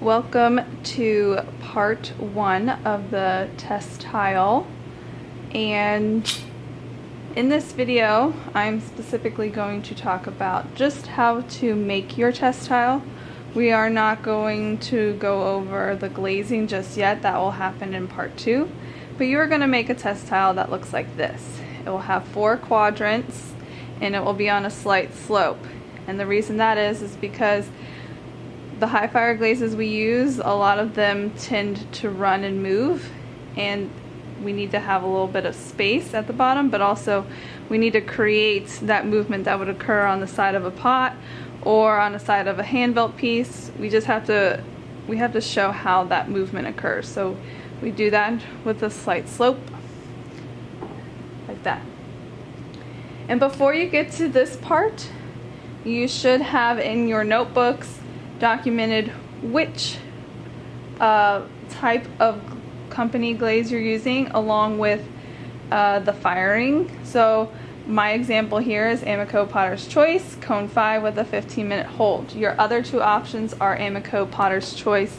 Welcome to part 1 of the test tile, and in this video I'm specifically going to talk about just how to make your test tile. We are not going to go over the glazing just yet. That will happen in part 2, but you are going to make a test tile that looks like this. It will have 4 quadrants and it will be on a slight slope, and the reason that is because the high fire glazes we use, a lot of them tend to run and move, and we need to have a little bit of space at the bottom, but also we need to create that movement that would occur on the side of a pot or on the side of a handbelt piece. We have to show how that movement occurs. So we do that with a slight slope like that. And before you get to this part, you should have in your notebooks documented which type of company glaze you're using, along with the firing. So my example here is Amico Potter's Choice Cone 5 with a 15-minute hold. Your other 2 options are Amico Potter's Choice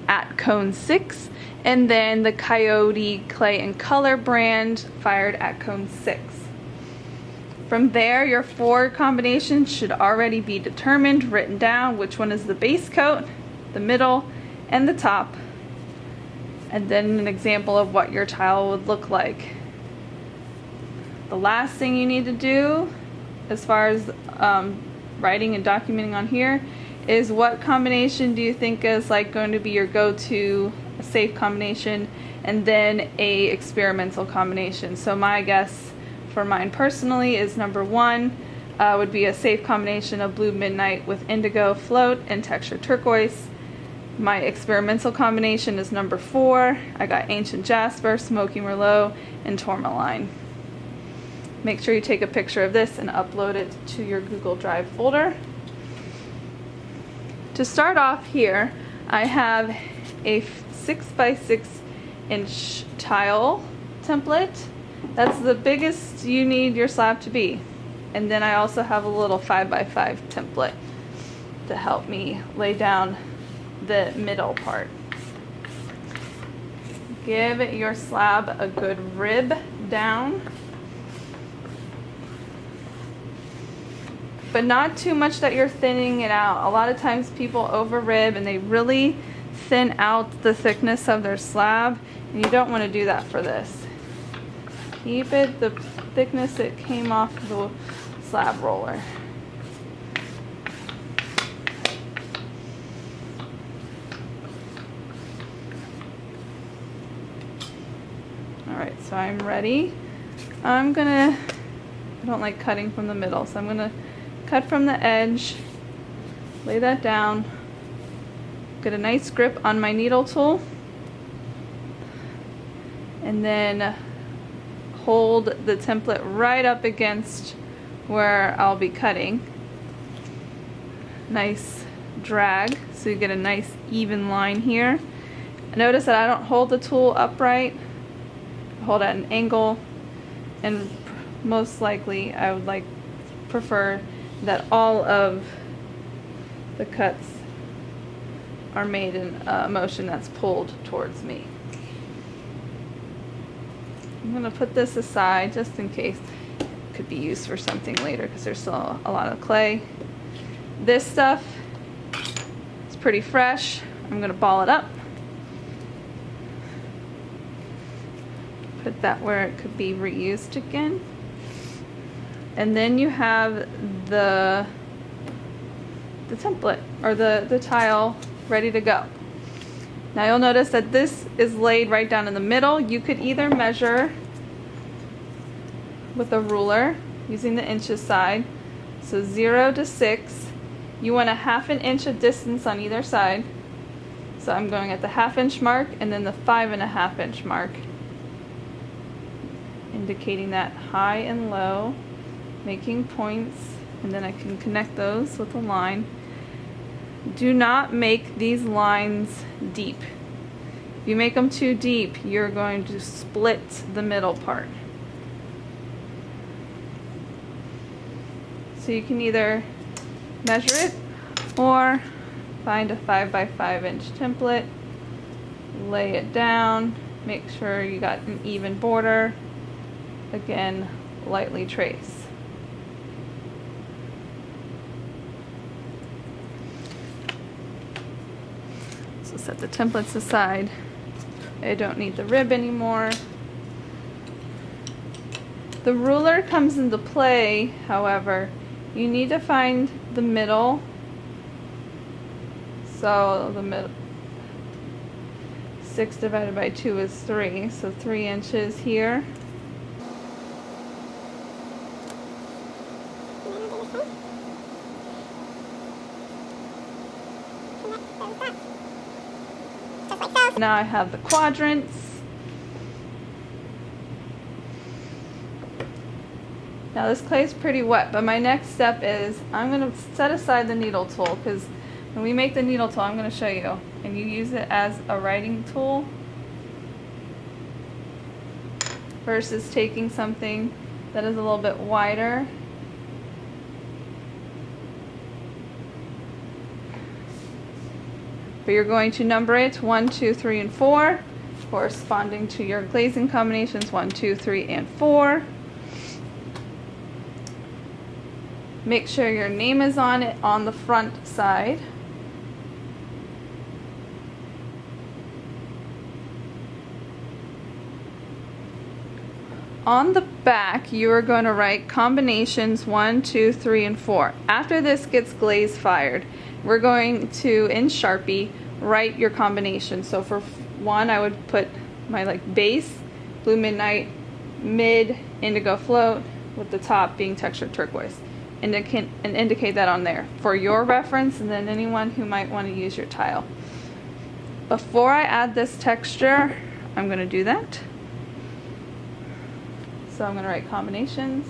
at Cone 6, and then the Coyote Clay and Color brand fired at Cone 6. From there, your 4 combinations should already be determined, written down, which one is the base coat, the middle, and the top. And then an example of what your tile would look like. The last thing you need to do, as far as writing and documenting on here, is what combination do you think is going to be your go-to, a safe combination, and then a experimental combination. So my guess for mine personally is number 1 would be a safe combination of Blue Midnight with Indigo Float and Texture Turquoise. My experimental combination is number 4. I got Ancient Jasper, Smoky Merlot, and Tourmaline. Make sure you take a picture of this and upload it to your Google Drive folder. To start off here, I have a 6x6 inch tile template. That's the biggest you need your slab to be. And then I also have a little 5x5 template to help me lay down the middle part. Give your slab a good rib down, but not too much that you're thinning it out. A lot of times people over rib and they really thin out the thickness of their slab, and you don't want to do that for this. Keep it the thickness that came off the slab roller. Alright, so I'm ready. I don't like cutting from the middle, so I'm gonna cut from the edge, lay that down, get a nice grip on my needle tool, and then hold the template right up against where I'll be cutting. Nice drag so you get a nice even line here. Notice that I don't hold the tool upright, I hold at an angle, and most likely I would prefer that all of the cuts are made in a motion that's pulled towards me. I'm going to put this aside just in case it could be used for something later, because there's still a lot of clay. This stuff is pretty fresh. I'm going to ball it up, put that where it could be reused again, and then you have the template or the tile ready to go. Now you'll notice that this is laid right down in the middle. You could either measure with a ruler using the inches side. So 0 to 6. You want a 1/2 inch of distance on either side. So I'm going at the 1/2 inch mark and then the 5.5 inch mark, indicating that high and low, making points, and then I can connect those with a line. Do not make these lines deep. If you make them too deep, you're going to split the middle part. So you can either measure it or Find a 5x5 inch template, lay it down, make sure you got an even border. Again, lightly trace. So set the templates aside. I don't need the rib anymore. The ruler comes into play, however. You need to find the middle. So the middle, 6 divided by 2 is 3, so 3 inches here. Now I have the quadrants. Now this clay is pretty wet, but my next step is I'm going to set aside the needle tool, because when we make the needle tool, I'm going to show you, and you use it as a writing tool versus taking something that is a little bit wider. But you're going to number it 1, 2, 3, and 4, corresponding to your glazing combinations 1, 2, 3, and 4. Make sure your name is on it on the front side. On the back, you are going to write combinations 1, 2, 3, and 4. After this gets glaze fired, we're going to, in Sharpie, write your combination. So for 1, I would put my base, blue midnight, mid, indigo float, with the top being textured turquoise. And indicate that on there for your reference, and then anyone who might want to use your tile. Before I add this texture, I'm going to do that. So I'm going to write combinations.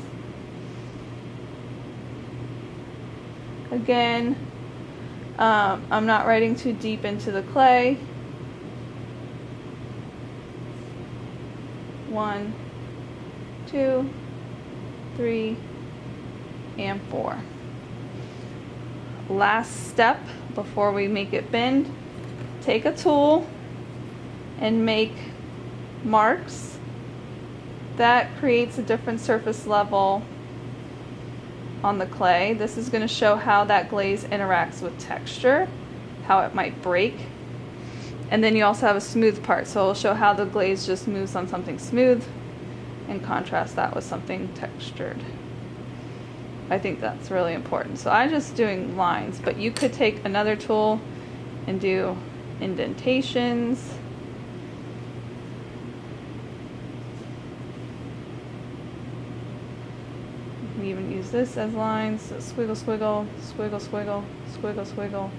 Again, I'm not writing too deep into the clay. 1, 2, 3, and 4. Last step before we make it bend, take a tool and make marks. That creates a different surface level on the clay. This is going to show how that glaze interacts with texture, how it might break. And then you also have a smooth part, so it'll show how the glaze just moves on something smooth and contrast that with something textured. I think that's really important. So I'm just doing lines, but you could take another tool and do indentations. You can even use this as lines. So squiggle, squiggle, squiggle, squiggle, squiggle, squiggle.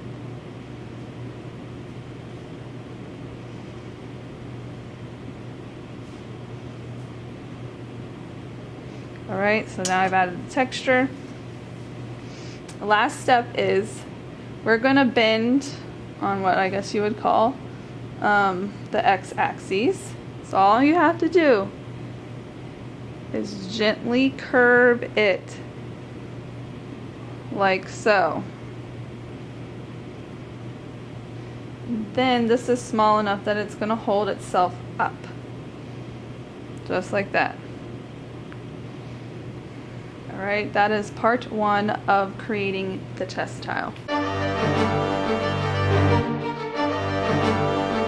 Alright, so now I've added the texture. The last step is we're going to bend on what I guess you would call the x-axis. So all you have to do is gently curve it like so. Then this is small enough that it's going to hold itself up. Just like that. Alright, that is part 1 of creating the chest tile.